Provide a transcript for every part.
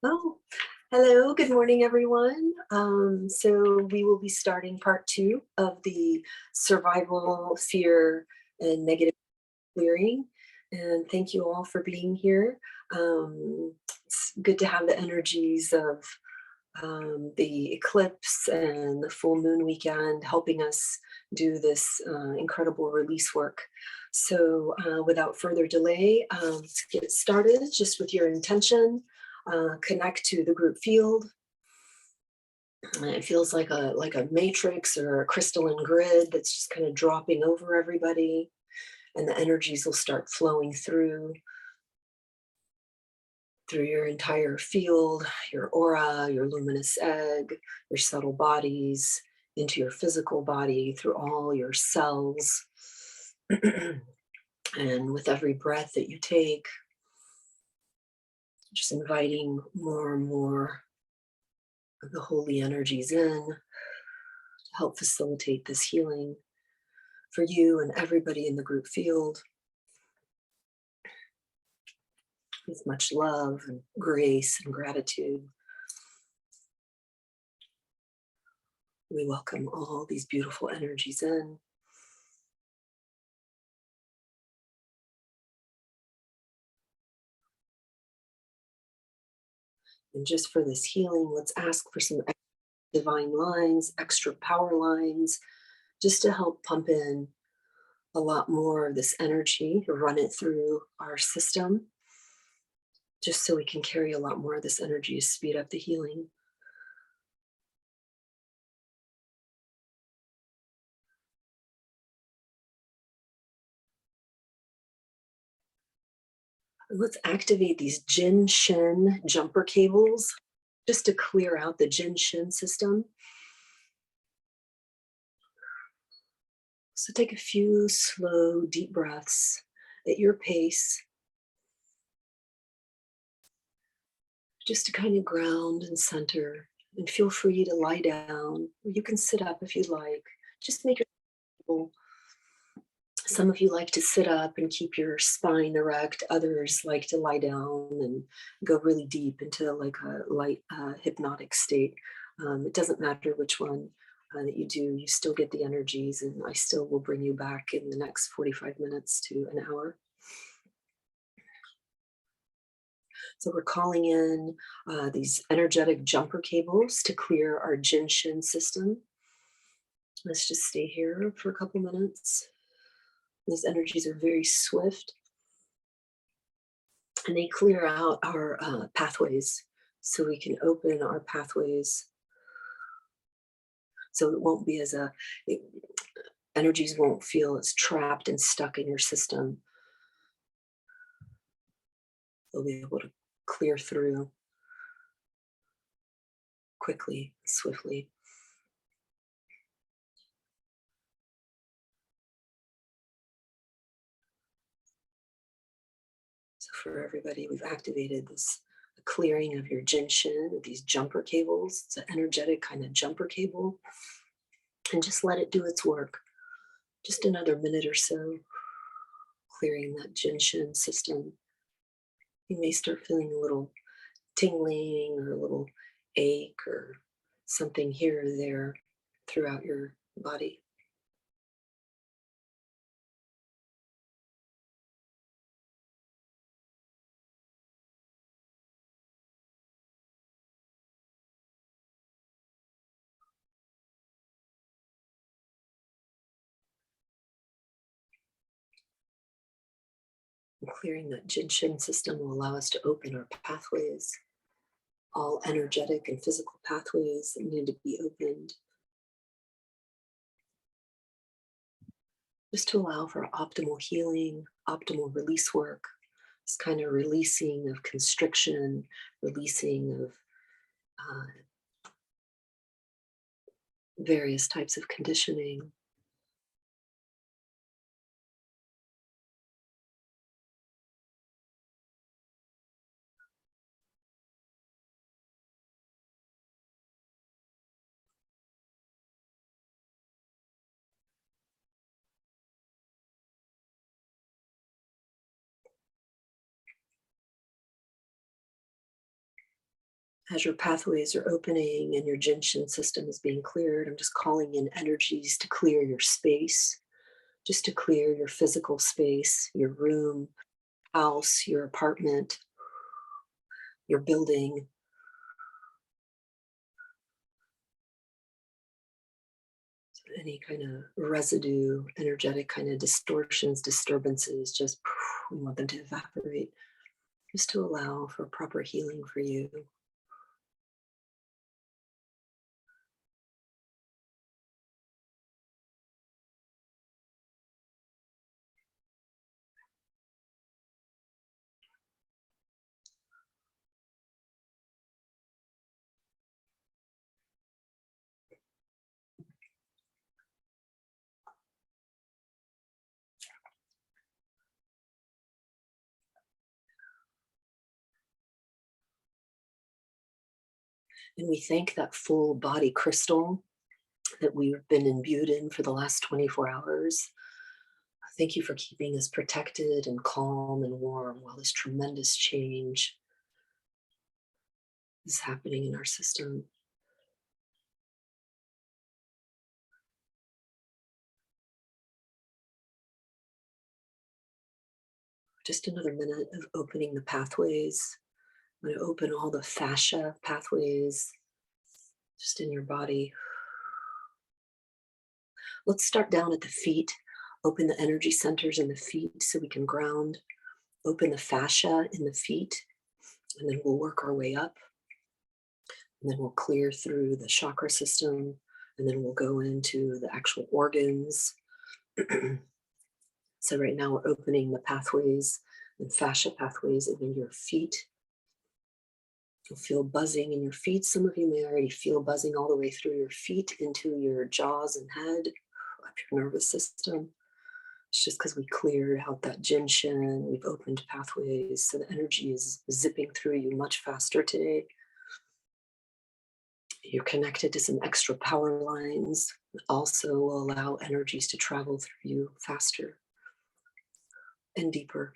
Oh, hello. Good morning, everyone. So we will be starting part two of the survival, fear, and negative clearing. And thank you all for being here. It's good to have the energies of the eclipse and the full moon weekend helping us do this incredible release work. So without further delay, let's get started just with your intention. Connect to the group field. It feels like a matrix or a crystalline grid that's just kind of dropping over everybody, and the energies will start flowing through your entire field, your aura, your luminous egg, your subtle bodies, into your physical body, through all your cells. And with every breath that you take, just inviting more and more of the holy energies in to help facilitate this healing for you and everybody in the group field, with much love and grace and gratitude. We welcome all these beautiful energies in. And just for this healing, let's ask for some divine lines, extra power lines, just to help pump in a lot more of this energy, run it through our system, just so we can carry a lot more of this energy to speed up the healing. And let's activate these Jin Shin jumper cables just to clear out the Jin Shin system. So take a few slow, deep breaths at your pace, just to kind of ground and center. And feel free to lie down, or you can sit up if you like. Just make it comfortable. Some of you like to sit up and keep your spine erect. Others like to lie down and go really deep into like a light hypnotic state. It doesn't matter which one that you do, you still get the energies, and I still will bring you back in the next 45 minutes to an hour. So we're calling in these energetic jumper cables to clear our Jin Shin system. Let's just stay here for a couple minutes. These energies are very swift, and they clear out our pathways, so we can open our pathways, so it won't be energies won't feel as trapped and stuck in your system. They'll be able to clear through quickly, swiftly. So for everybody, we've activated this clearing of your Jinshin with these jumper cables. It's an energetic kind of jumper cable. And just let it do its work. Just another minute or so, clearing that Jinshin system. You may start feeling a little tingling or a little ache or something here or there throughout your body. And clearing that Jinshin system will allow us to open our pathways, all energetic and physical pathways that need to be opened, just to allow for optimal healing, optimal release work, this kind of releasing of constriction, releasing of various types of conditioning. As your pathways are opening and your Jinshin system is being cleared, I'm just calling in energies to clear your space, just to clear your physical space, your room, house, your apartment, your building. So any kind of residue, energetic kind of distortions, disturbances, just we want them to evaporate, just to allow for proper healing for you. And we thank that full body crystal that we've been imbued in for the last 24 hours. Thank you for keeping us protected and calm and warm while this tremendous change is happening in our system. Just another minute of opening the pathways. I'm going to open all the fascia pathways just in your body. Let's start down at the feet. Open the energy centers in the feet so we can ground. Open the fascia in the feet, and then we'll work our way up. And then we'll clear through the chakra system, and then we'll go into the actual organs. So right now we're opening the pathways and fascia pathways in your feet. You'll feel buzzing in your feet. Some of you may already feel buzzing all the way through your feet into your jaws and head, up your nervous system. It's just because we cleared out that Jinshin, we've opened pathways, so the energy is zipping through you much faster today. You're connected to some extra power lines that also will allow energies to travel through you faster and deeper.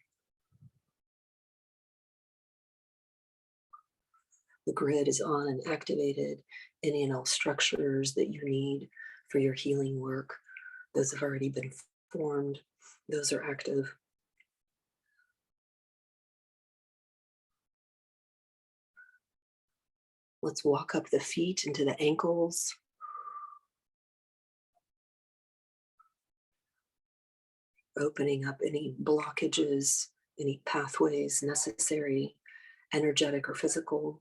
The grid is on and activated. Any and all structures that you need for your healing work, those have already been formed. Those are active. Let's walk up the feet into the ankles. Opening up any blockages, any pathways necessary, energetic or physical.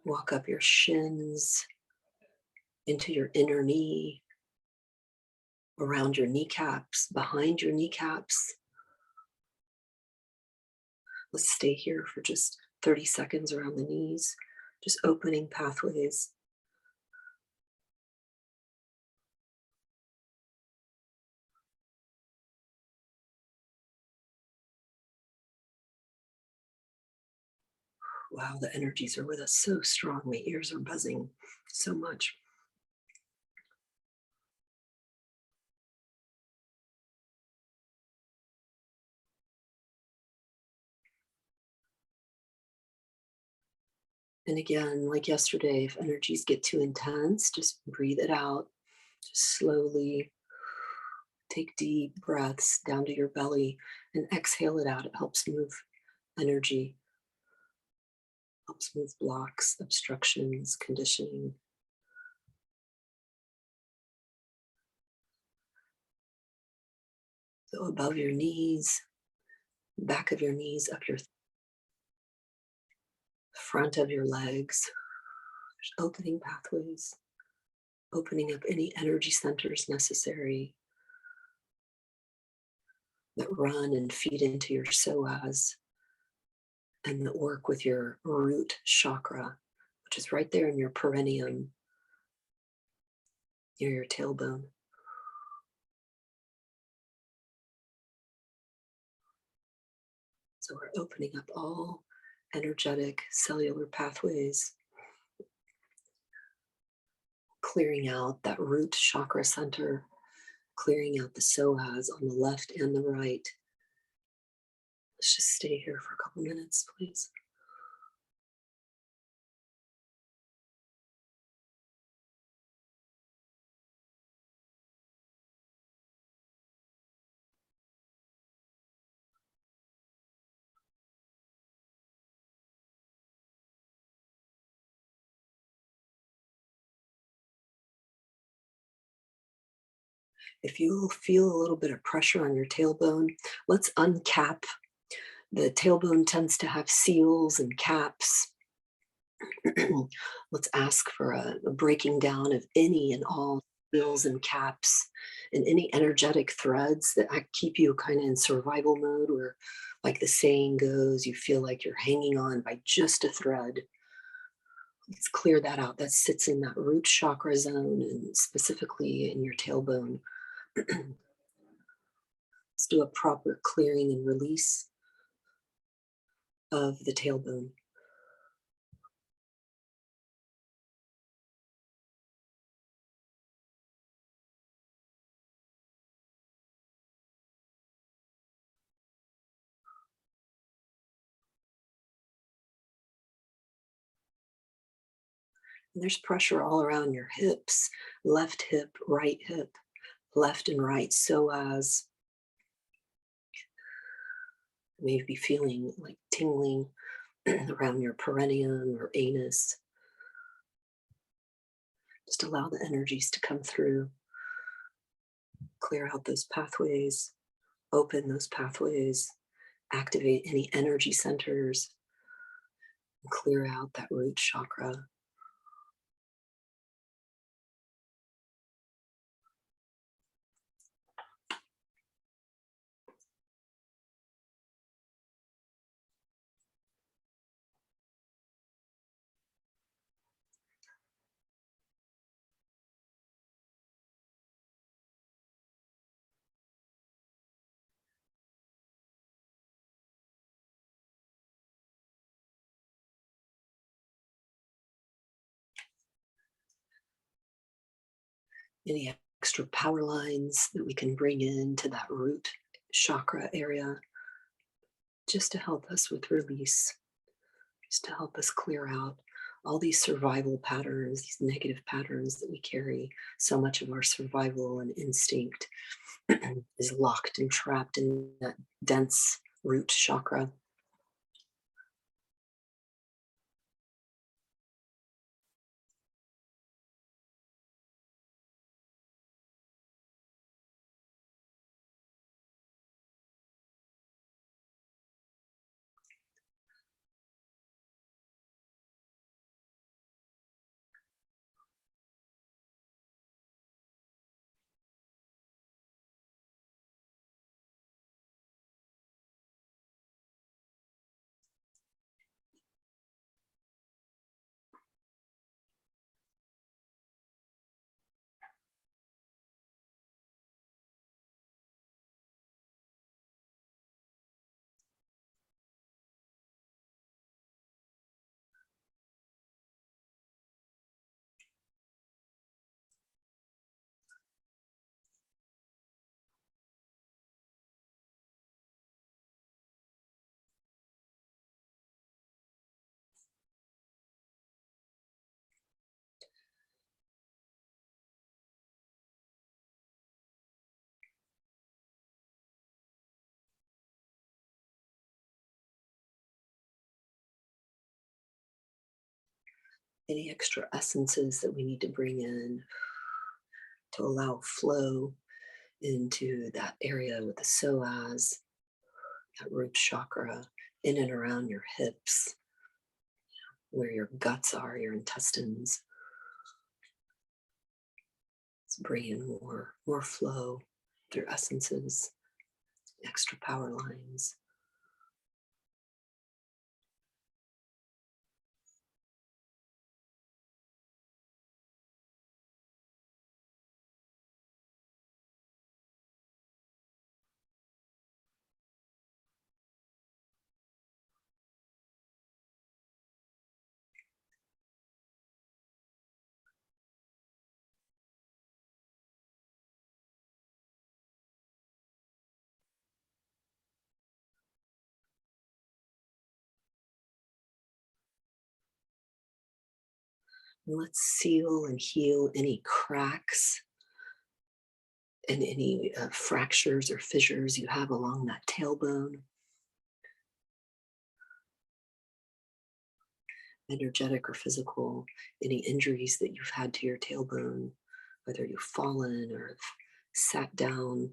Walk up your shins into your inner knee, around your kneecaps, behind your kneecaps. Let's stay here for just 30 seconds around the knees, just opening pathways. Wow, the energies are with us so strong. My ears are buzzing so much. And again, like yesterday, if energies get too intense, just breathe it out. Just slowly take deep breaths down to your belly and exhale it out. It helps move energy, helps move blocks, obstructions, conditioning. So above your knees, back of your knees, up your front of your legs, there's opening pathways, opening up any energy centers necessary that run and feed into your psoas and that work with your root chakra, which is right there in your perineum, near your tailbone. So we're opening up all energetic cellular pathways, clearing out that root chakra center, clearing out the psoas on the left and the right. Let's just stay here for a couple minutes, please. If you feel a little bit of pressure on your tailbone, let's uncap. The tailbone tends to have seals and caps. Let's ask for a breaking down of any and all seals and caps and any energetic threads that keep you kind of in survival mode where, like the saying goes, you feel like you're hanging on by just a thread. Let's clear that out. That sits in that root chakra zone and specifically in your tailbone. Let's do a proper clearing and release of the tailbone. And there's pressure all around your hips, left hip, right hip, left and right psoas. Maybe feeling like tingling around your perineum or anus. Just allow the energies to come through, clear out those pathways, open those pathways, activate any energy centers, and clear out that root chakra. Any extra power lines that we can bring into that root chakra area just to help us with release, just to help us clear out all these survival patterns, these negative patterns that we carry. So much of our survival and instinct is locked and trapped in that dense root chakra. Any extra essences that we need to bring in to allow flow into that area with the psoas, that root chakra, in and around your hips, where your guts are, your intestines. Let's bring in more flow through essences, extra power lines. And let's seal and heal any cracks and any fractures or fissures you have along that tailbone. Energetic or physical, any injuries that you've had to your tailbone, whether you've fallen or have sat down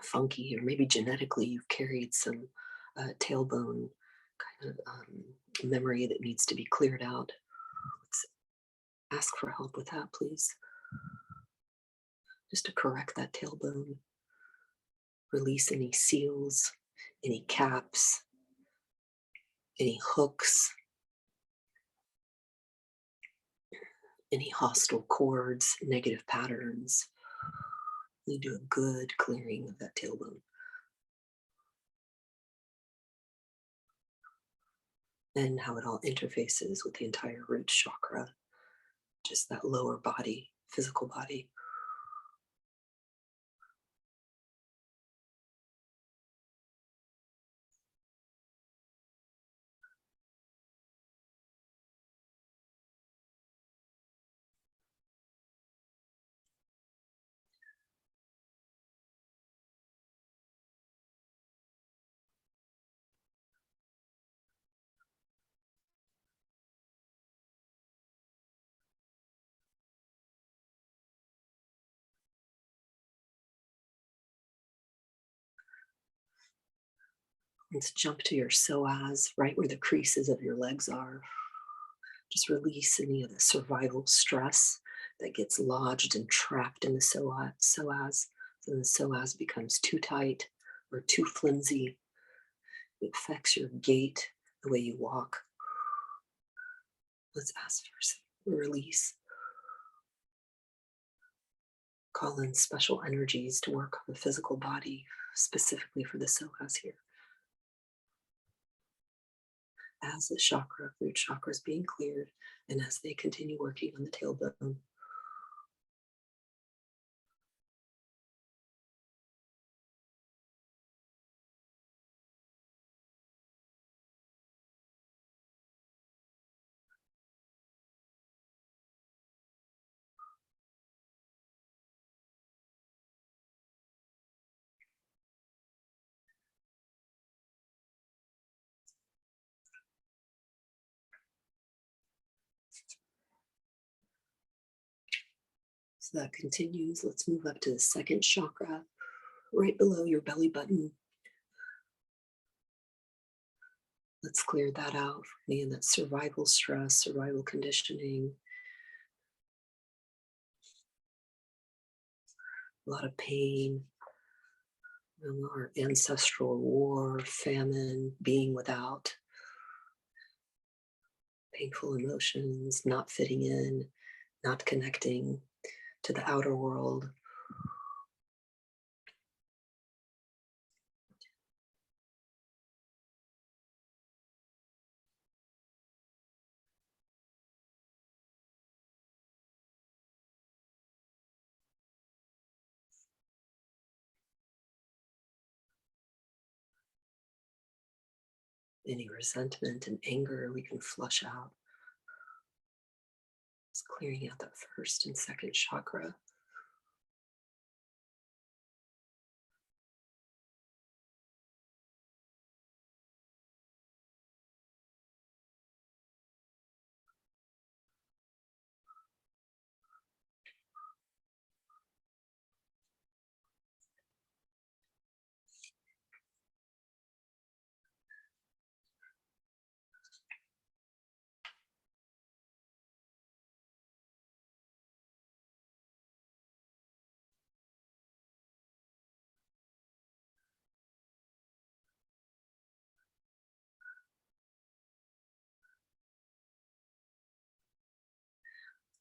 funky, or maybe genetically you've carried some tailbone kind of memory that needs to be cleared out. Let's ask for help with that, please. Just to correct that tailbone, release any seals, any caps, any hooks, any hostile cords, negative patterns. You do a good clearing of that tailbone. And how it all interfaces with the entire root chakra, just that lower body, physical body. Let's jump to your psoas, right where the creases of your legs are. Just release any of the survival stress that gets lodged and trapped in the psoas. So the psoas becomes too tight or too flimsy. It affects your gait, the way you walk. Let's ask for some release. Call in special energies to work on the physical body, specifically for the psoas here. As the chakra, root chakra is being cleared, and as they continue working on the tailbone. So that continues. Let's move up to the second chakra, right below your belly button. Let's clear that out for me, and that survival stress, survival conditioning, a lot of pain, our ancestral war, famine, being without, painful emotions, not fitting in, not connecting to the outer world. Any resentment and anger we can flush out. Just clearing out that first and second chakra.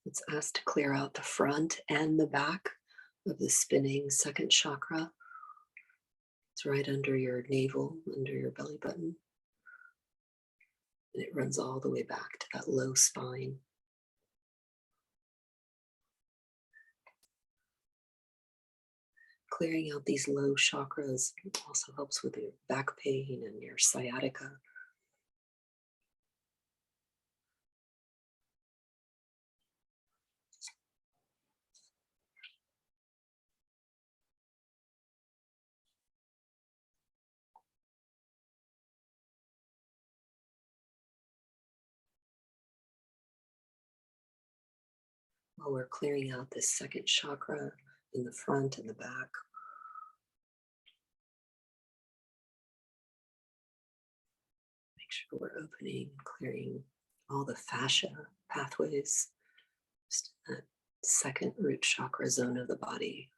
Let's ask to clear out the front and the back of the spinning second chakra. It's right under your navel, under your belly button. And it runs all the way back to that low spine. Clearing out these low chakras also helps with your back pain and your sciatica. while we're clearing out this second chakra in the front and the back. Make sure we're opening, clearing all the fascia pathways, just in that second root chakra zone of the body.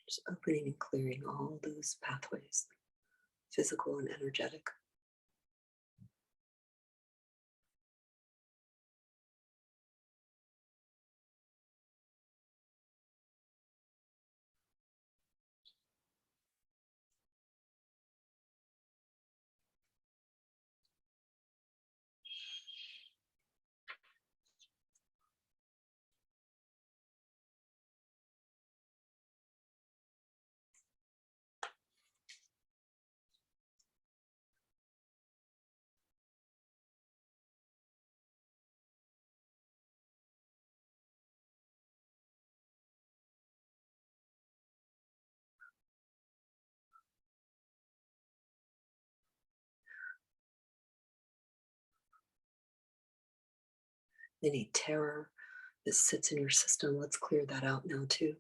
Just opening and clearing all those pathways, physical and energetic. Any terror that sits in your system, let's clear that out now too.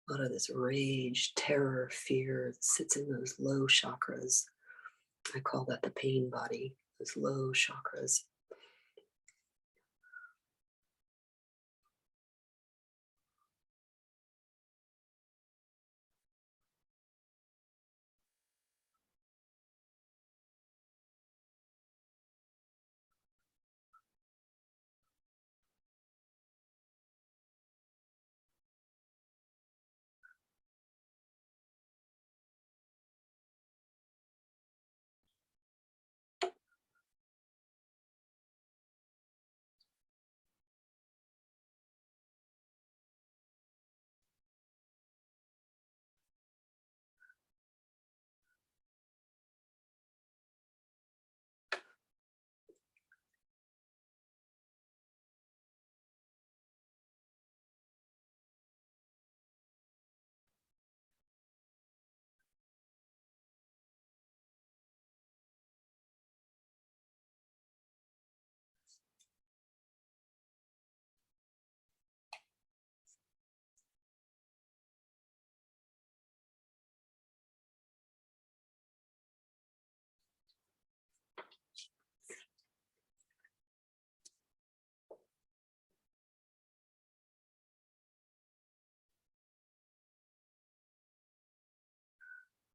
A lot of this rage, terror, fear that sits in those low chakras. I call that the pain body, those low chakras.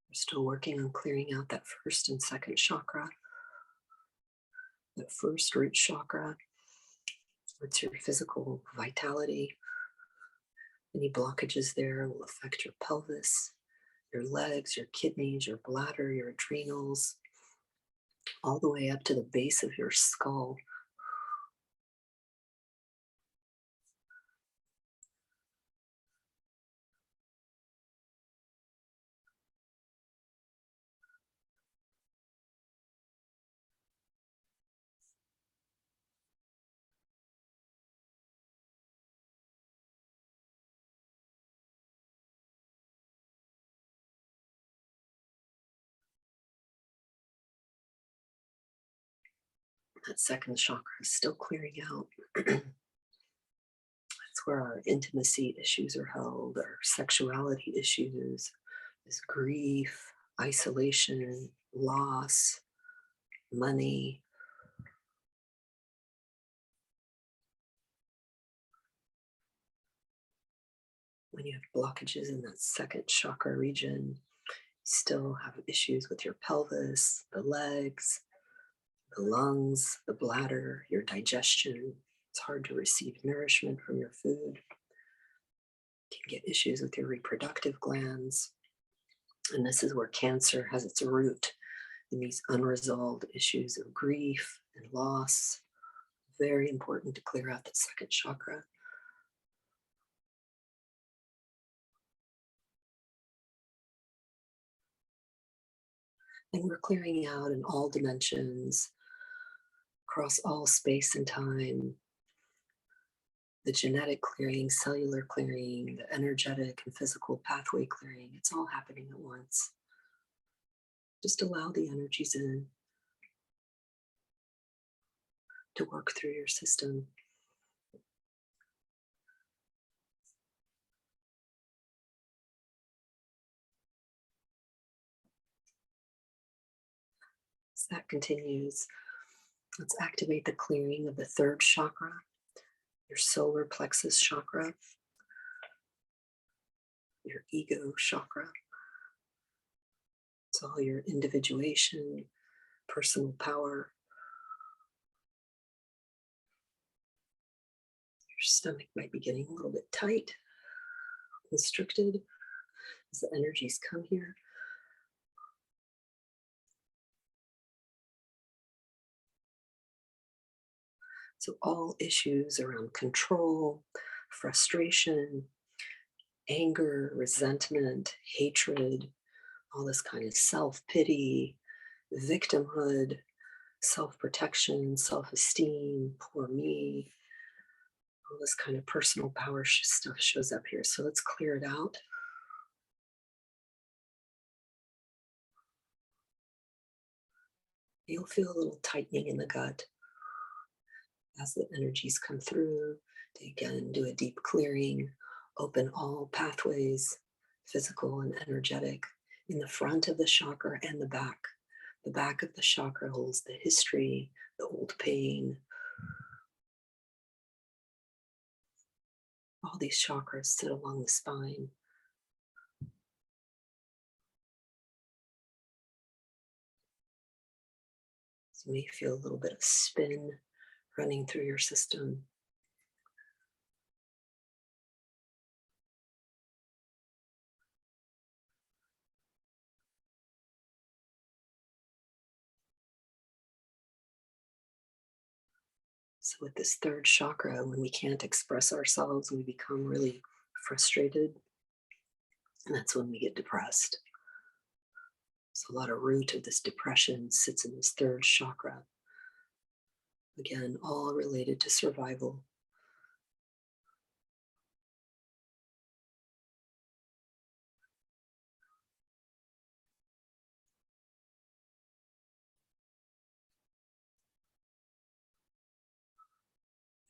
We're still working on clearing out that first and second chakra. That first root chakra, it's your physical vitality. Any blockages there will affect your pelvis, your legs, your kidneys, your bladder, your adrenals, all the way up to the base of your skull. That second chakra is still clearing out. That's where our intimacy issues are held, our sexuality issues, is grief, isolation, loss, money. When you have blockages in that second chakra region, you still have issues with your pelvis, the legs, the lungs, the bladder, your digestion. It's hard to receive nourishment from your food. You can get issues with your reproductive glands. And this is where cancer has its root, in these unresolved issues of grief and loss. Very important to clear out that second chakra. And we're clearing out in all dimensions, across all space and time, the genetic clearing, cellular clearing, the energetic and physical pathway clearing. It's all happening at once. Just allow the energies in to work through your system. As that continues, let's activate the clearing of the third chakra, your solar plexus chakra, your ego chakra. It's all your individuation, personal power. Your stomach might be getting a little bit tight, constricted as the energies come here. So all issues around control, frustration, anger, resentment, hatred, all this kind of self-pity, victimhood, self-protection, self-esteem, poor me, all this kind of personal power stuff shows up here. So let's clear it out. You'll feel a little tightening in the gut as the energies come through. To again do a deep clearing, open all pathways, physical and energetic, in the front of the chakra and the back. The back of the chakra holds the history, the old pain. All these chakras sit along the spine. So you may feel a little bit of spin running through your system. So with this third chakra, when we can't express ourselves, we become really frustrated. And that's when we get depressed. So a lot of root of this depression sits in this third chakra. Again, all related to survival.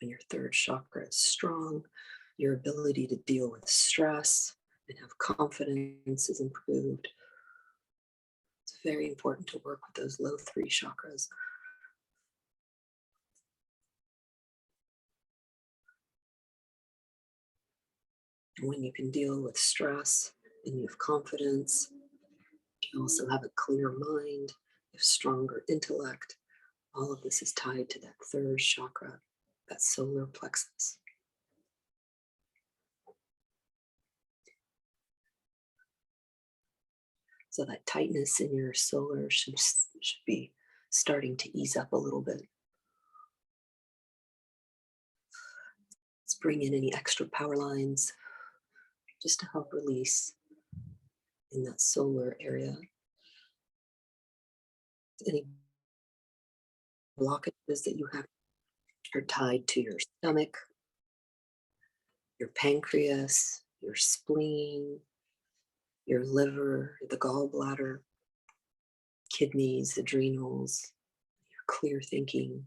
When your third chakra is strong, your ability to deal with stress and have confidence is improved. It's very important to work with those low three chakras. And when you can deal with stress and you have confidence, you also have a clear mind, you have stronger intellect. All of this is tied to that third chakra, that solar plexus. So that tightness in your solar should be starting to ease up a little bit. Let's bring in any extra power lines just to help release in that solar area. Any blockages that you have are tied to your stomach, your pancreas, your spleen, your liver, the gallbladder, kidneys, adrenals, your clear thinking.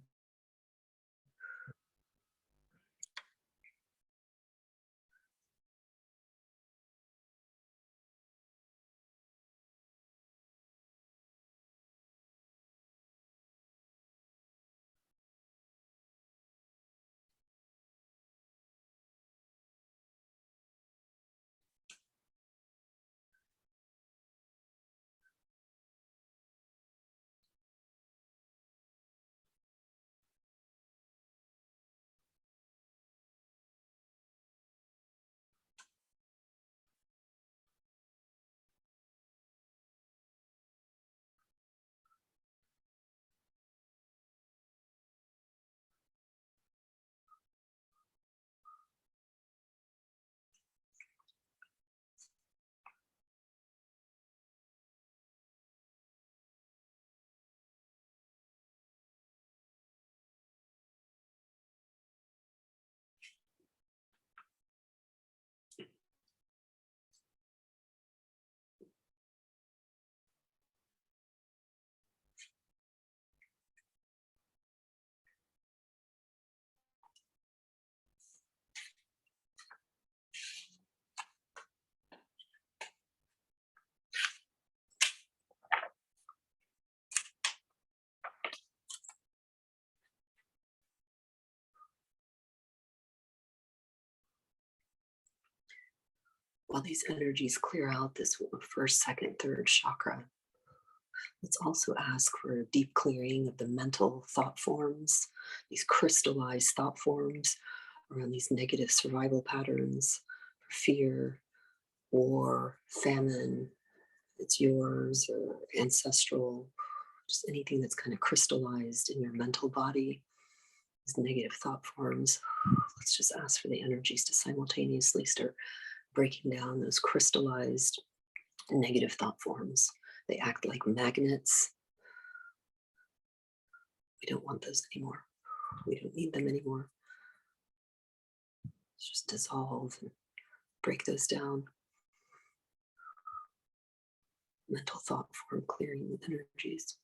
While these energies clear out this first, second, third chakra, let's also ask for a deep clearing of the mental thought forms, these crystallized thought forms around these negative survival patterns, fear, war, famine, it's yours or ancestral, just anything that's kind of crystallized in your mental body, these negative thought forms. Let's just ask for the energies to simultaneously start breaking down those crystallized negative thought forms. They act like magnets. We don't want those anymore. We don't need them anymore. Let's just dissolve and break those down. Mental thought form clearing energies.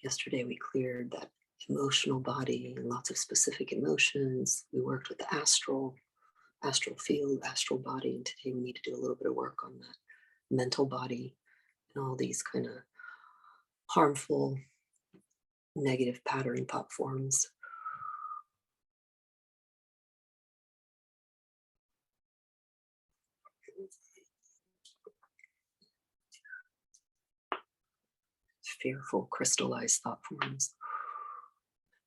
Yesterday we cleared that emotional body and lots of specific emotions. We worked with the astral field, astral body, and today we need to do a little bit of work on that mental body and all these kind of harmful, negative pattern thought forms. Fearful, crystallized thought forms.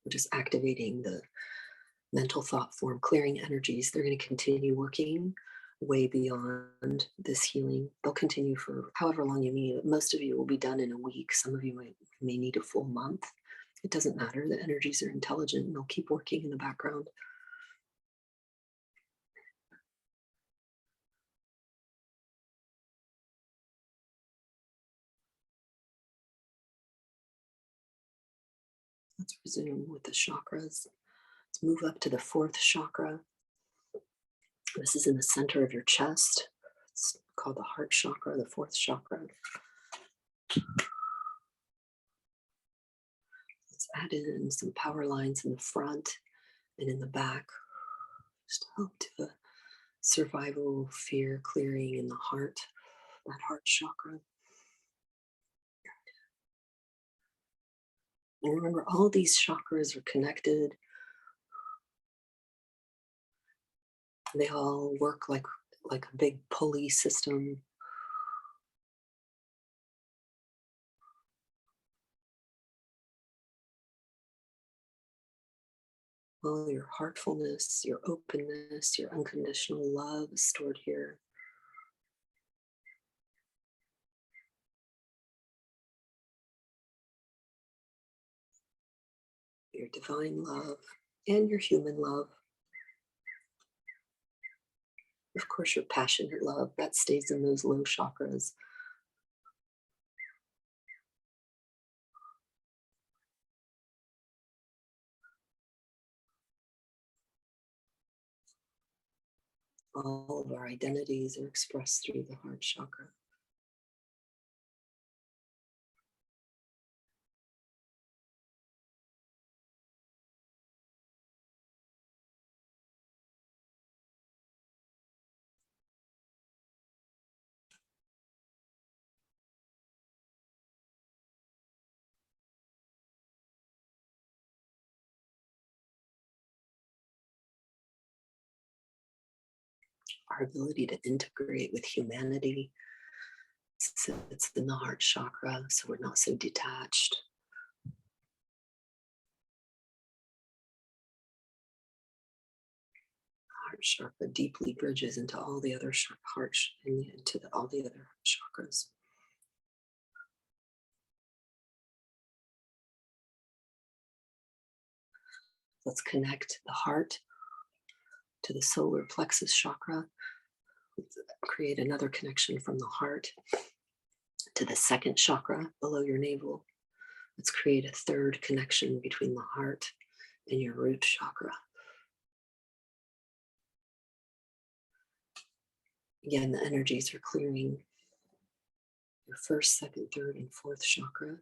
We're just activating the mental thought form, clearing energies. They're going to continue working way beyond this healing. They'll continue for however long you need. Most of you will be done in a week. Some of you may need a full month. It doesn't matter. The energies are intelligent and they'll keep working in the background. Let's resume with the chakras. Let's move up to the fourth chakra. This is in the center of your chest. It's called the heart chakra, the fourth chakra. Let's add in some power lines in the front and in the back. Just help to the survival, fear clearing in the heart, that heart chakra. And remember, all these chakras are connected. They all work like a big pulley system. All your heartfulness, your openness, your unconditional love is stored here. Your divine love and your human love. Of course, your passionate love, that stays in those low chakras. All of our identities are expressed through the heart chakra. Our ability to integrate with humanity sits in the heart chakra, so we're not so detached. Heart chakra deeply bridges into all the other hearts and into all the other chakras. Let's connect the heart to the solar plexus chakra. Let's create another connection from the heart to the second chakra below your navel. Let's create a third connection between the heart and your root chakra. Again, the energies are clearing your first, second, third, and fourth chakra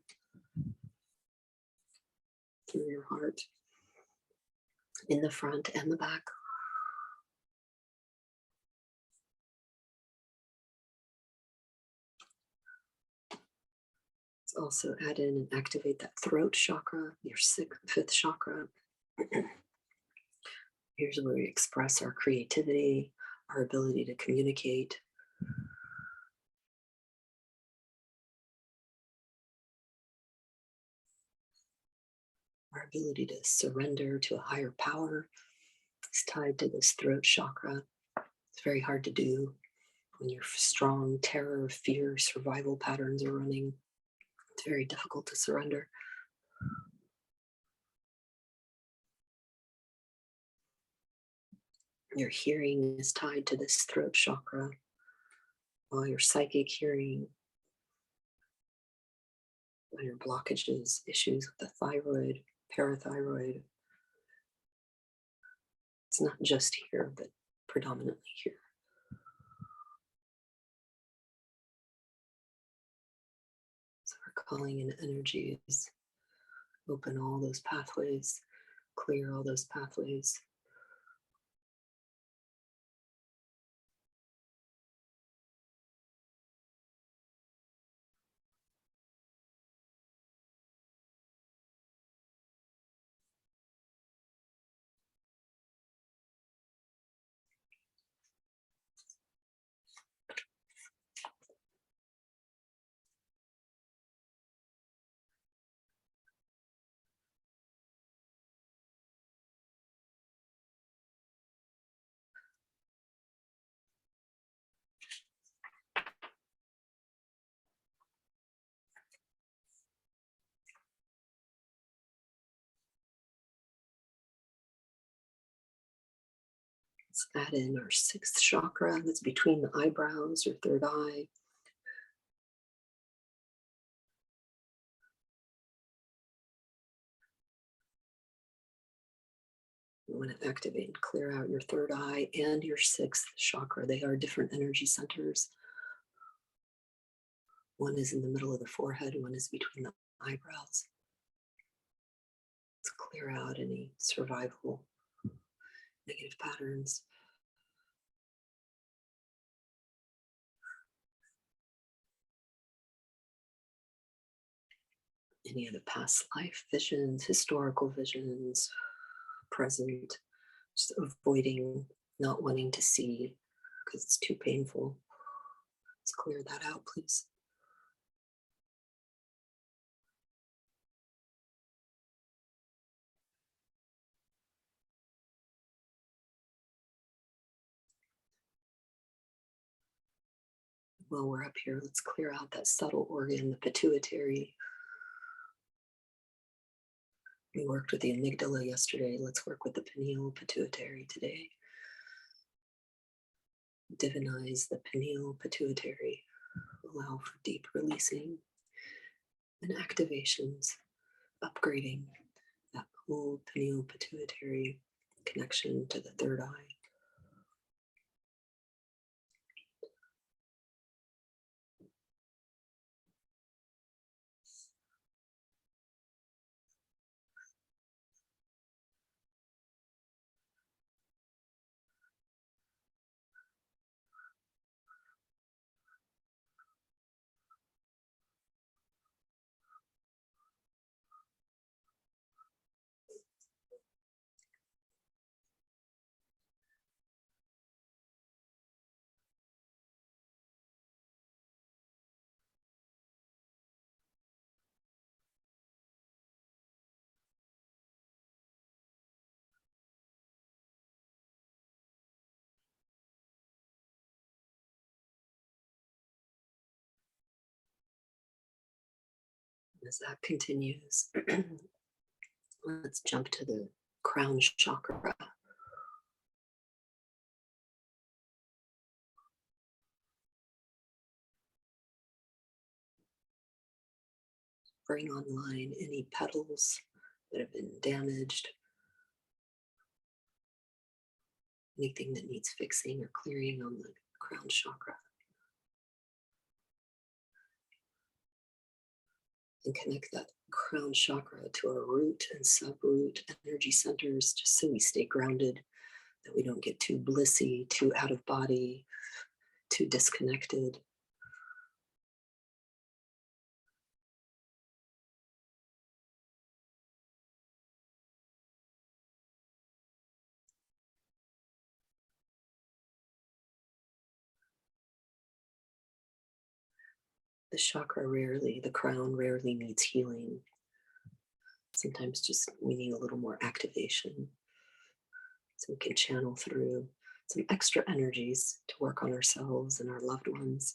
through your heart, in the front and the back. Let's Also add in and activate that throat chakra, your fifth chakra. Here's where we express our creativity, our ability to communicate, our ability to surrender to a higher power is tied to this throat chakra. It's very hard to do when your strong terror, fear, survival patterns are running. It's very difficult to surrender. Your hearing is tied to this throat chakra, while your psychic hearing, while your blockages, issues with the thyroid, parathyroid, it's not just here, but predominantly here. So we're calling in energies, open all those pathways, clear all those pathways. Let's add in our sixth chakra that's between the eyebrows, your third eye. You want to activate and clear out your third eye and your sixth chakra. They are different energy centers. One is in the middle of the forehead, one is between the eyebrows. Let's clear out any survival negative patterns. Any of the past life visions, historical visions, present, just avoiding, not wanting to see because it's too painful. Let's clear that out, please. While we're up here, let's clear out that subtle organ, the pituitary. We worked with the amygdala yesterday. Let's work with the pineal pituitary today. Divinize the pineal pituitary. Allow for deep releasing and activations, upgrading that whole pineal pituitary connection to the third eye. As that continues, let's jump to the crown chakra. Bring online any petals that have been damaged, anything that needs fixing or clearing on the crown chakra. And connect that crown chakra to our root and subroot energy centers, just so we stay grounded, that we don't get too blissy, too out of body, too disconnected. The crown rarely needs healing. Sometimes just we need a little more activation so we can channel through some extra energies to work on ourselves and our loved ones.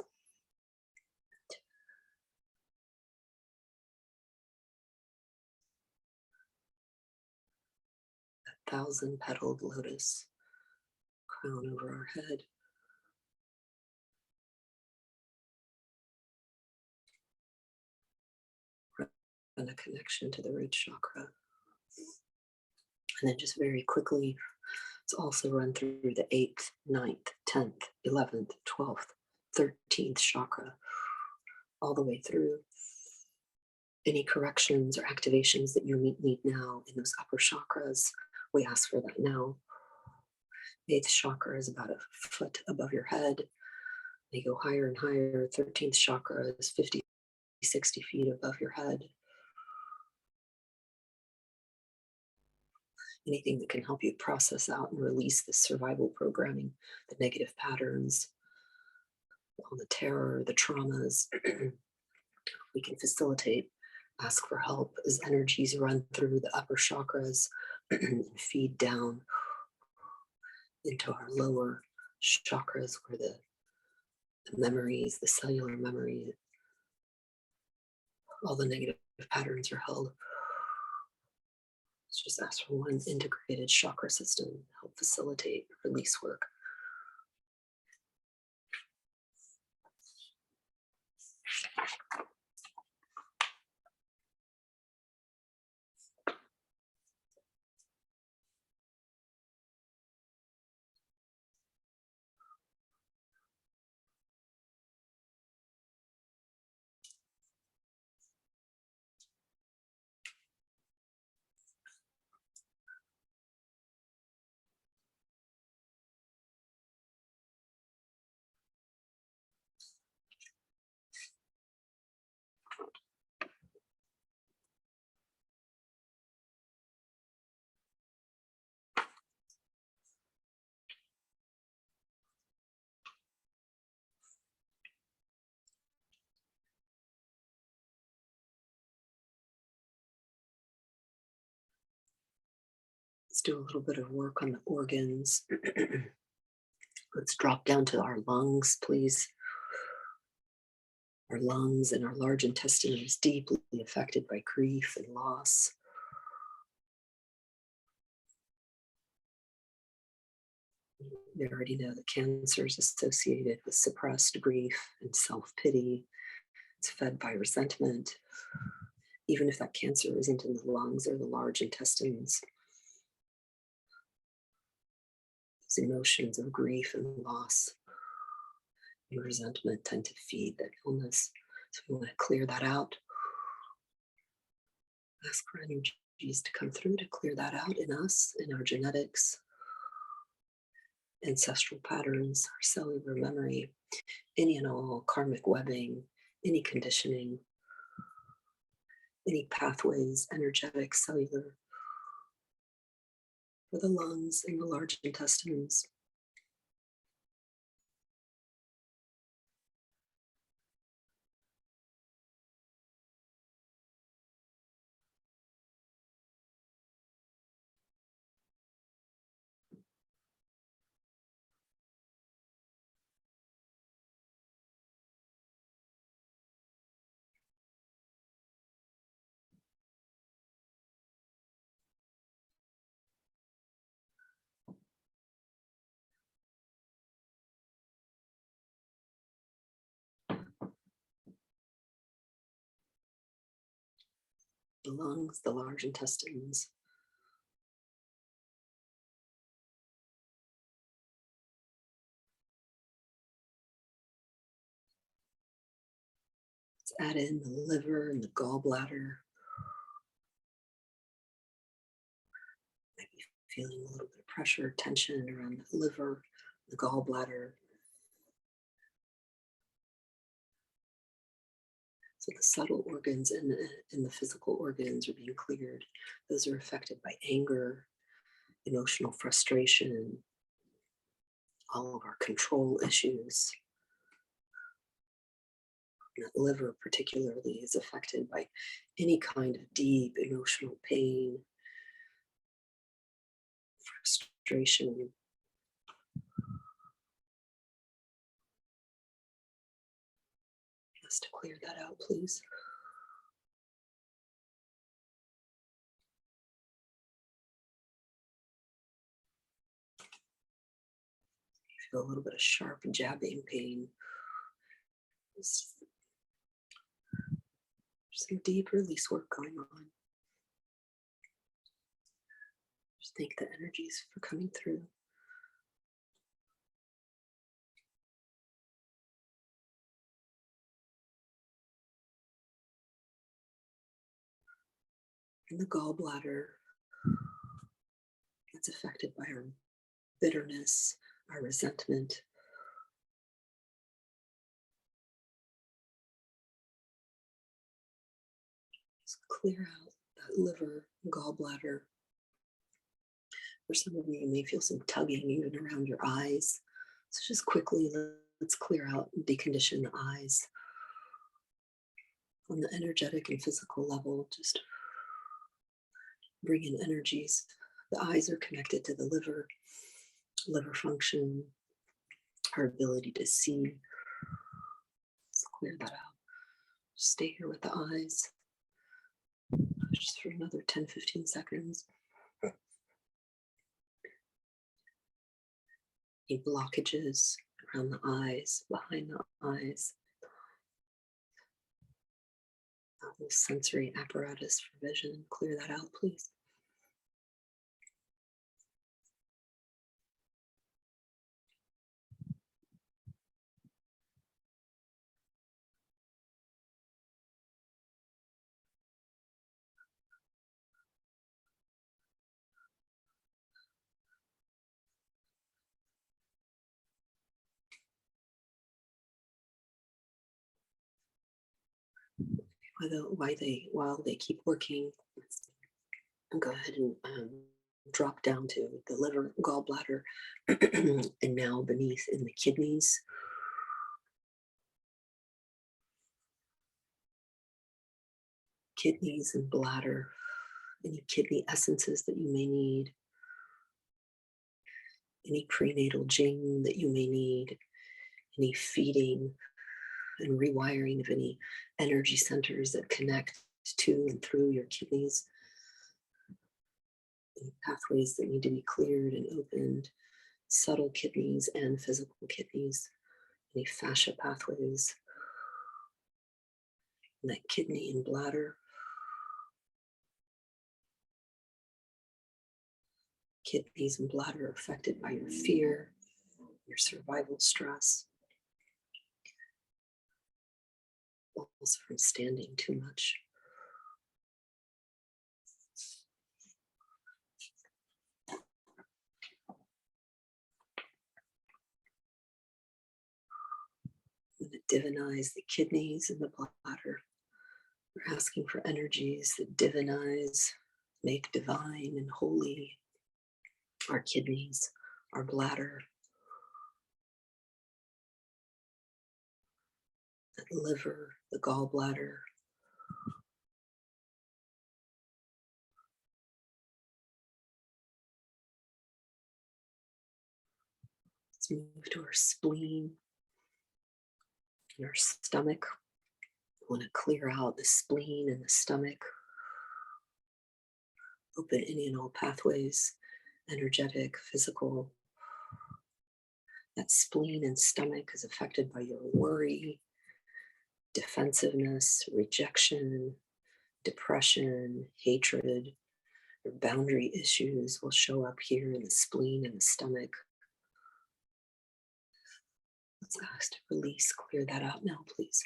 That 1,000-petaled lotus crown over our head. And a connection to the root chakra. And then just very quickly, let's also run through the 8th, 9th, 10th, 11th, 12th, 13th chakra, all the way through. Any corrections or activations that you need now in those upper chakras, we ask for that now. 8th chakra is about a foot above your head. They go higher and higher. 13th chakra is 50, 60 feet above your head. Anything that can help you process out and release the survival programming, the negative patterns, all the terror, the traumas. We can facilitate, ask for help as energies run through the upper chakras and feed down into our lower chakras where the memories, the cellular memory, all the negative patterns are held. Let's just ask for one integrated chakra system to help facilitate release work. Let's do a little bit of work on the organs. Let's drop down to our lungs, please. Our lungs and our large intestine is deeply affected by grief and loss. We already know that cancer is associated with suppressed grief and self-pity. It's fed by resentment. Even if that cancer isn't in the lungs or the large intestines, those emotions of grief and loss and resentment tend to feed that illness. So we want to clear that out. Ask for energies to come through to clear that out in us, in our genetics, ancestral patterns, our cellular memory, any and all karmic webbing, any conditioning, any pathways, energetic, cellular, for the lungs and the large intestines. The lungs, the large intestines. Let's add in the liver and the gallbladder. Might be feeling a little bit of pressure, tension around the liver, the gallbladder. So the subtle organs and the physical organs are being cleared. Those are affected by anger, emotional frustration, all of our control issues. And that liver particularly is affected by any kind of deep emotional pain, frustration. Just to clear that out, please. Feel a little bit of sharp jabbing pain. Just some deep release work going on. Just thank the energies for coming through. And the gallbladder, that's affected by our bitterness, our resentment. Just clear out that liver, gallbladder. For some of you, you may feel some tugging even around your eyes. So just quickly, let's clear out and decondition the eyes. On the energetic and physical level, just bring in energies. The eyes are connected to the liver function, our ability to see. Let's clear that out. Stay here with the eyes just for another 10-15 seconds. Any blockages around the eyes, behind the eyes, that whole sensory apparatus for vision, clear that out, please. While they keep working, go ahead and drop down to the liver, gallbladder, and now beneath in the kidneys. Kidneys and bladder, any kidney essences that you may need, any prenatal jing that you may need, any feeding and rewiring of any energy centers that connect to and through your kidneys, any pathways that need to be cleared and opened, subtle kidneys and physical kidneys, any fascia pathways, and that kidney and bladder. Kidneys and bladder are affected by your fear, your survival stress, also from standing too much. When it divinize the kidneys and the bladder, we're asking for energies that divinize, make divine and holy our kidneys, our bladder, that liver, the gallbladder. Let's move to our spleen and our stomach. We want to clear out the spleen and the stomach. Open any and all pathways, energetic, physical. That spleen and stomach is affected by your worry, defensiveness, rejection, depression, hatred. Your boundary issues will show up here in the spleen and the stomach. Let's ask to release, clear that out now, please.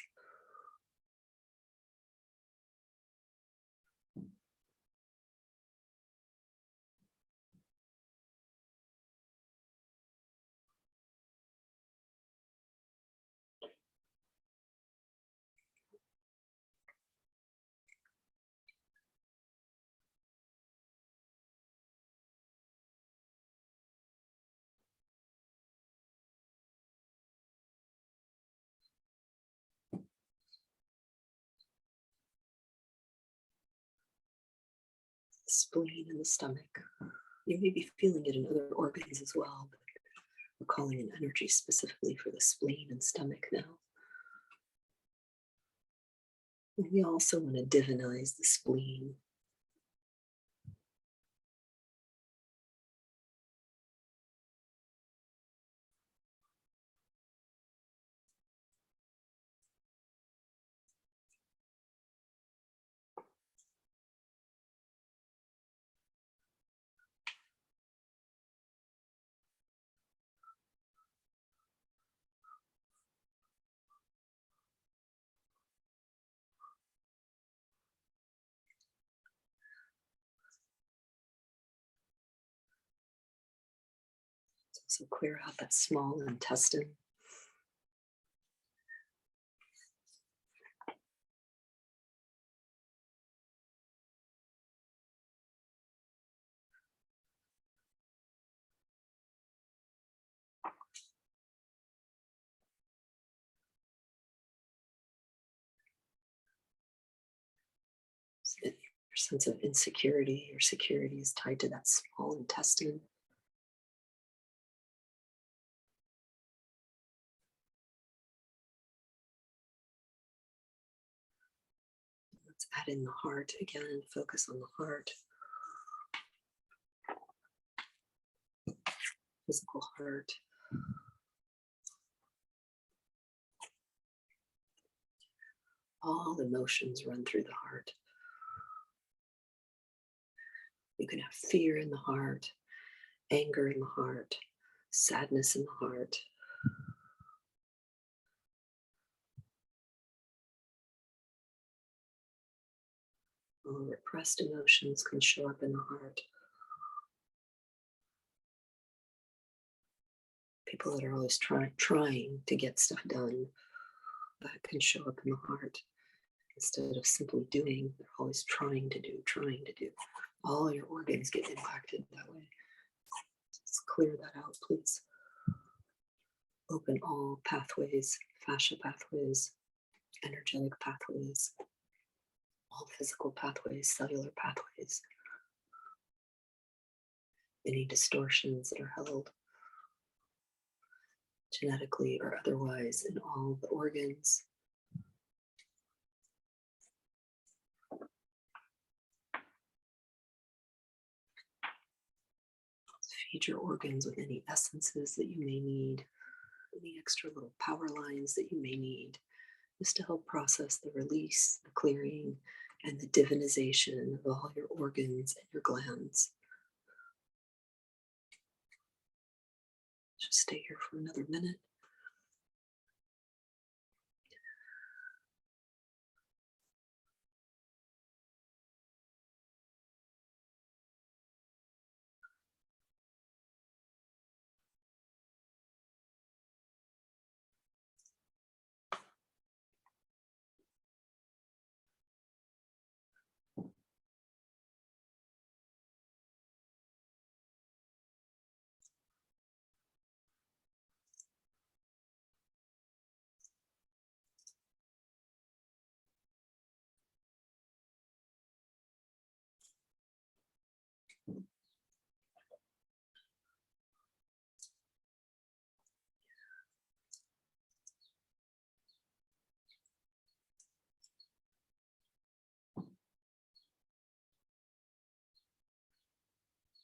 spleen in the stomach. You may be feeling it in other organs as well, but we're calling in energy specifically for the spleen and stomach now. And we also want to divinize the spleen. So clear out that small intestine. So that your sense of insecurity or security is tied to that small intestine. Let's add in the heart again, focus on the heart, physical heart. All emotions run through the heart. You can have fear in the heart, anger in the heart, sadness in the heart. All repressed emotions can show up in the heart. People that are always trying to get stuff done, that can show up in the heart. Instead of simply doing, they're always trying to do, trying to do. All your organs get impacted that way. Let's clear that out, please. Open all pathways, fascia pathways, energetic pathways, all physical pathways, cellular pathways. Any distortions that are held genetically or otherwise in all the organs. Feed your organs with any essences that you may need, any extra little power lines that you may need, just to help process the release, the clearing, and the divinization of all your organs and your glands. Just stay here for another minute.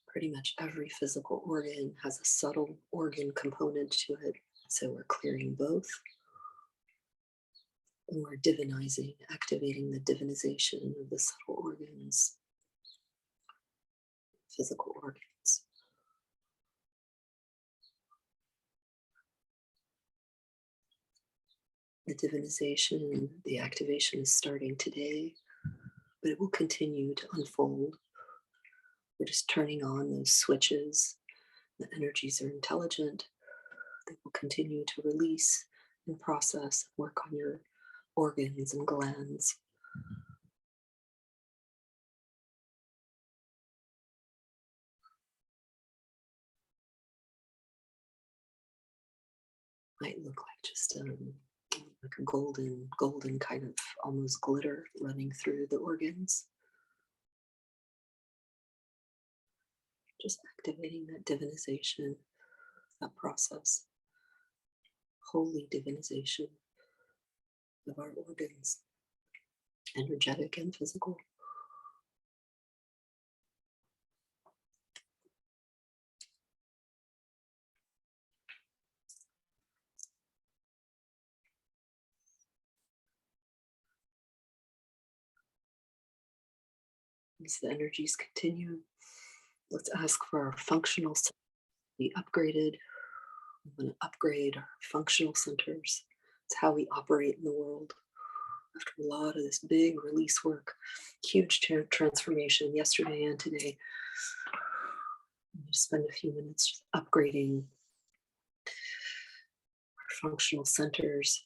Pretty much every physical organ has a subtle organ component to it. So we're clearing both. And we're divinizing, activating the divinization of the subtle organs, physical organs. The divinization, the activation is starting today, but it will continue to unfold. We're just turning on those switches. The energies are intelligent. They will continue to release and process, work on your organs and glands. Might look like just like a golden kind of almost glitter running through the organs. Just activating that divinization, that process, holy divinization of our organs, energetic and physical. As the energies continue, let's ask for our functional centers to be upgraded. We want to upgrade our functional centers. It's how we operate in the world. After a lot of this big release work, huge transformation yesterday and today, we just spend a few minutes just upgrading our functional centers,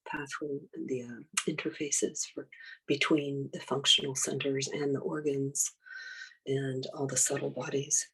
pathway, the interfaces for between the functional centers and the organs and all the subtle bodies.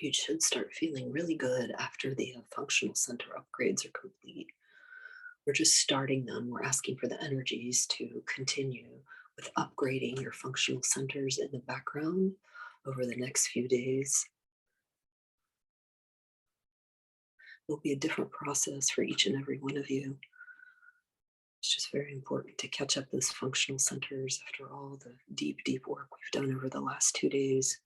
You should start feeling really good after the functional center upgrades are complete. We're just starting them. We're asking for the energies to continue with upgrading your functional centers in the background over the next few days. It'll be a different process for each and every one of you. It's just very important to catch up those functional centers after all the deep, deep work we've done over the last 2 days.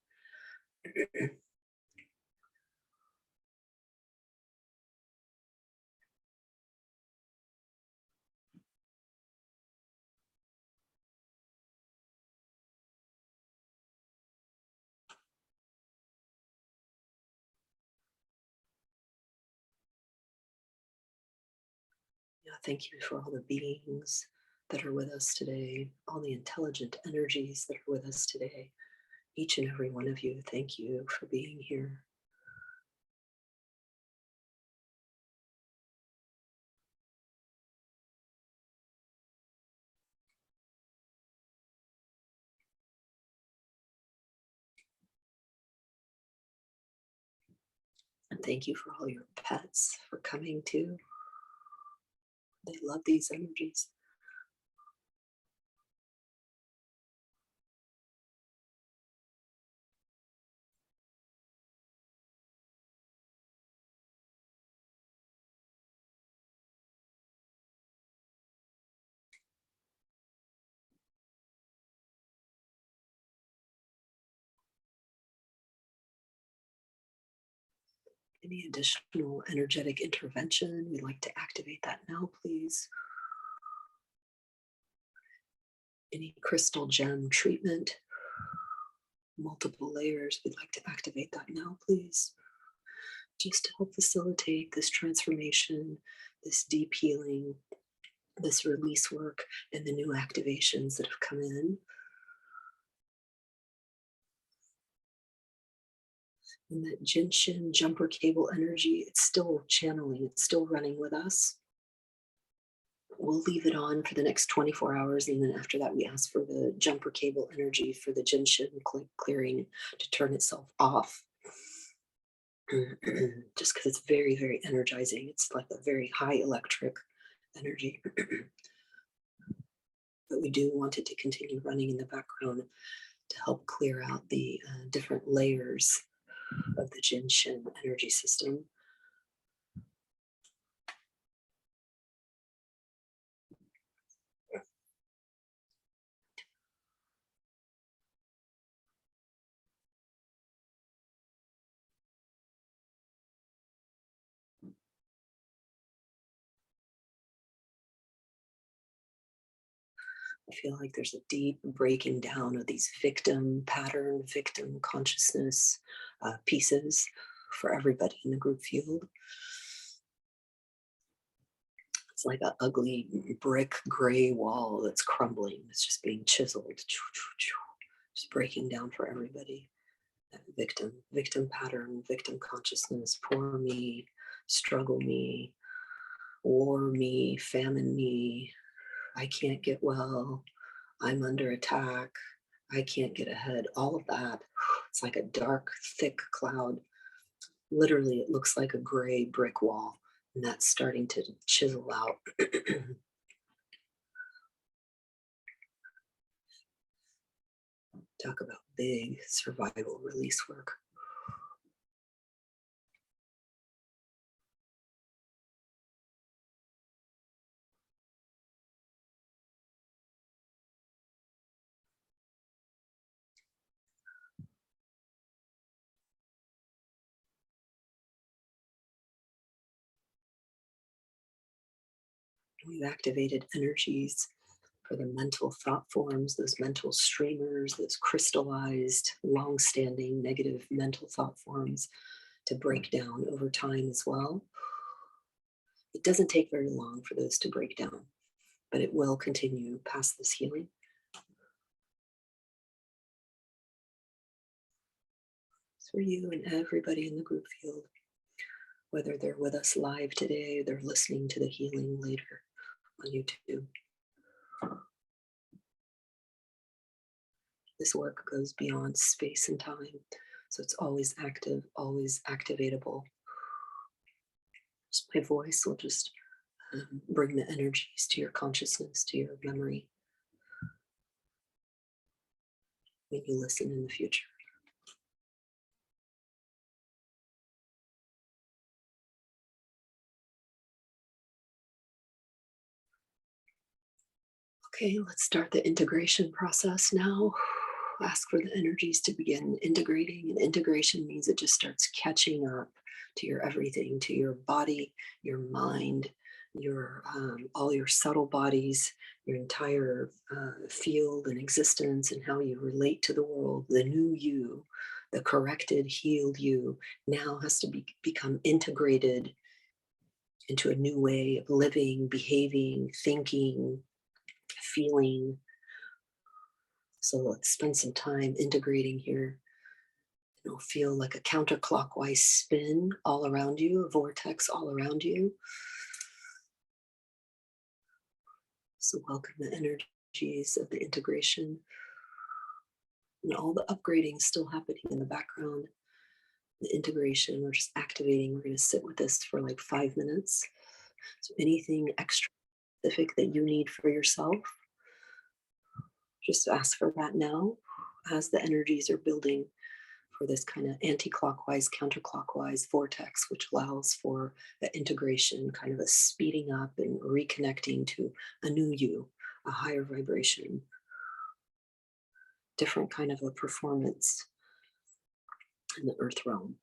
Yeah, thank you for all the beings that are with us today, all the intelligent energies that are with us today. Each and every one of you, thank you for being here. And thank you for all your pets for coming too. They love these energies. Any additional energetic intervention, we'd like to activate that now, please. Any crystal gem treatment, multiple layers, we'd like to activate that now, please. Just to help facilitate this transformation, this deep healing, this release work and the new activations that have come in. And that Jinshin jumper cable energy, it's still channeling, it's still running with us. We'll leave it on for the next 24 hours. And then after that, we ask for the jumper cable energy for the Jinshin clearing to turn itself off. Just because it's very, very energizing. It's like a very high electric energy. But we do want it to continue running in the background to help clear out the different layers of the Jinshin energy system. I feel like there's a deep breaking down of these victim pattern, victim consciousness pieces for everybody in the group field. It's like an ugly brick gray wall that's crumbling. It's just being chiseled, just breaking down for everybody. That victim pattern, victim consciousness, poor me, struggle me, war me, famine me, I can't get well, I'm under attack, I can't get ahead, all of that. It's like a dark, thick cloud. Literally, it looks like a gray brick wall, and that's starting to chisel out. Talk about big survival release work. We've activated energies for the mental thought forms, those mental streamers, those crystallized, long-standing negative mental thought forms to break down over time as well. It doesn't take very long for those to break down, but it will continue past this healing. It's for you and everybody in the group field, whether they're with us live today or they're listening to the healing later on YouTube. This work goes beyond space and time, so it's always active, always activatable. Just my voice will just bring the energies to your consciousness, to your memory when you listen in the future. Okay, let's start the integration process now. Ask for the energies to begin integrating, and integration means it just starts catching up to your everything, to your body, your mind, your all your subtle bodies, your entire field and existence, and how you relate to the world. The new you, the corrected, healed you, now has to become integrated into a new way of living, behaving, thinking, feeling. So let's spend some time integrating here. It'll feel like a counterclockwise spin all around you, a vortex all around you. So welcome the energies of the integration. And all the upgrading still happening in the background. The integration, we're just activating. We're going to sit with this for like 5 minutes. So anything extra specific that you need for yourself, just ask for that now as the energies are building for this kind of anti-clockwise, counterclockwise vortex, which allows for the integration, kind of a speeding up and reconnecting to a new you, a higher vibration, different kind of a performance in the earth realm.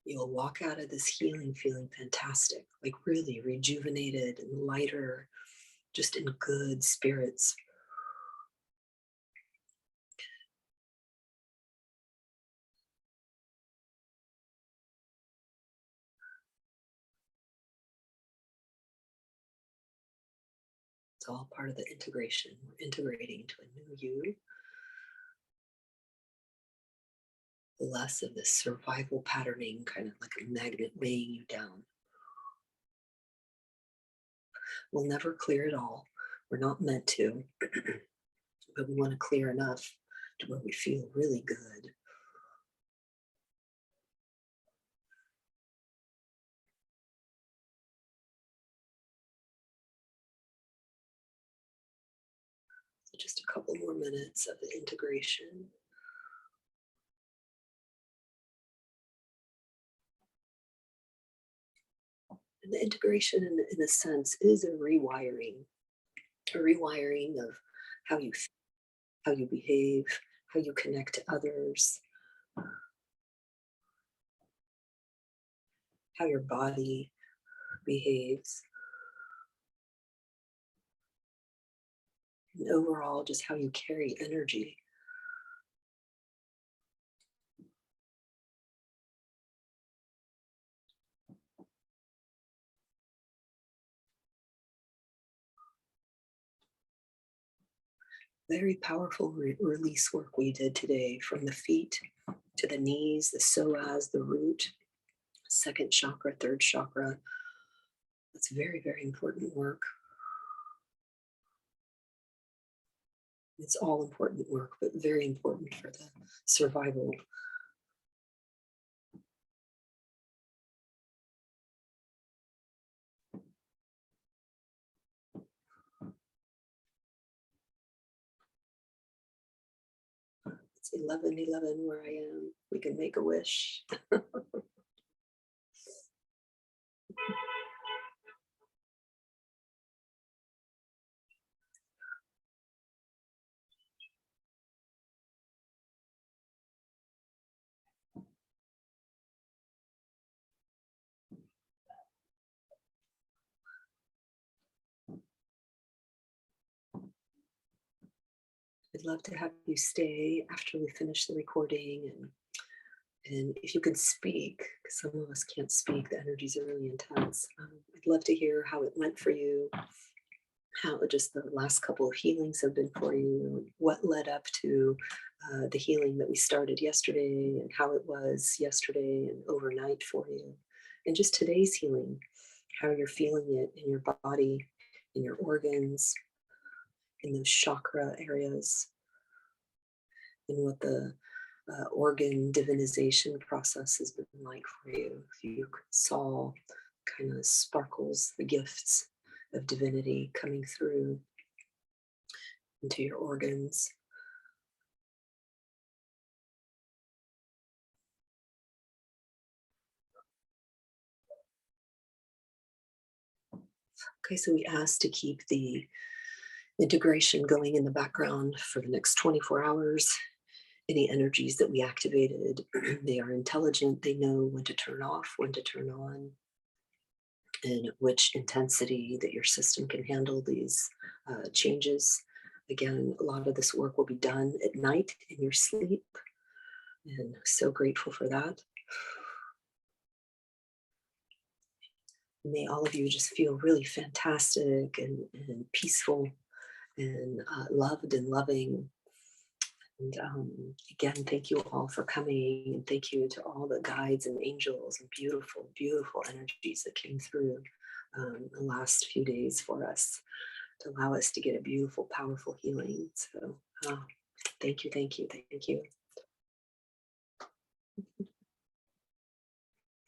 You'll walk out of this healing feeling fantastic, like really rejuvenated and lighter, just in good spirits. It's all part of the integration. We're integrating into a new you, less of this survival patterning, kind of like a magnet weighing you down. We'll never clear it all. We're not meant to, but we want to clear enough to where we feel really good. So just a couple more minutes of the integration. And the integration, in a sense, is a rewiring of how you how you behave, how you connect to others, how your body behaves, and overall just how you carry energy. Very powerful release work we did today, from the feet to the knees, the psoas, the root, second chakra, third chakra. That's very, very important work. It's all important work, but very important for the survival. It's 11:11 where I am. We can make a wish. I'd love to have you stay after we finish the recording, and if you could speak, because some of us can't speak, the energies are really intense. I'd love to hear how it went for you, how just the last couple of healings have been for you, what led up to the healing that we started yesterday, and how it was yesterday and overnight for you, and just today's healing, how you're feeling it in your body, in your organs, in those chakra areas, and what the organ divinization process has been like for you. If you saw kind of sparkles, the gifts of divinity coming through into your organs. Okay, so we asked to keep the integration going in the background for the next 24 hours. Any energies that we activated, they are intelligent, they know when to turn off, when to turn on, and at which intensity that your system can handle these changes. Again, a lot of this work will be done at night in your sleep, and so grateful for that. May all of you just feel really fantastic and peaceful and loved and loving. And again, thank you all for coming, and thank you to all the guides and angels and beautiful, beautiful energies that came through the last few days for us to allow us to get a beautiful, powerful healing. So thank you, thank you, thank you.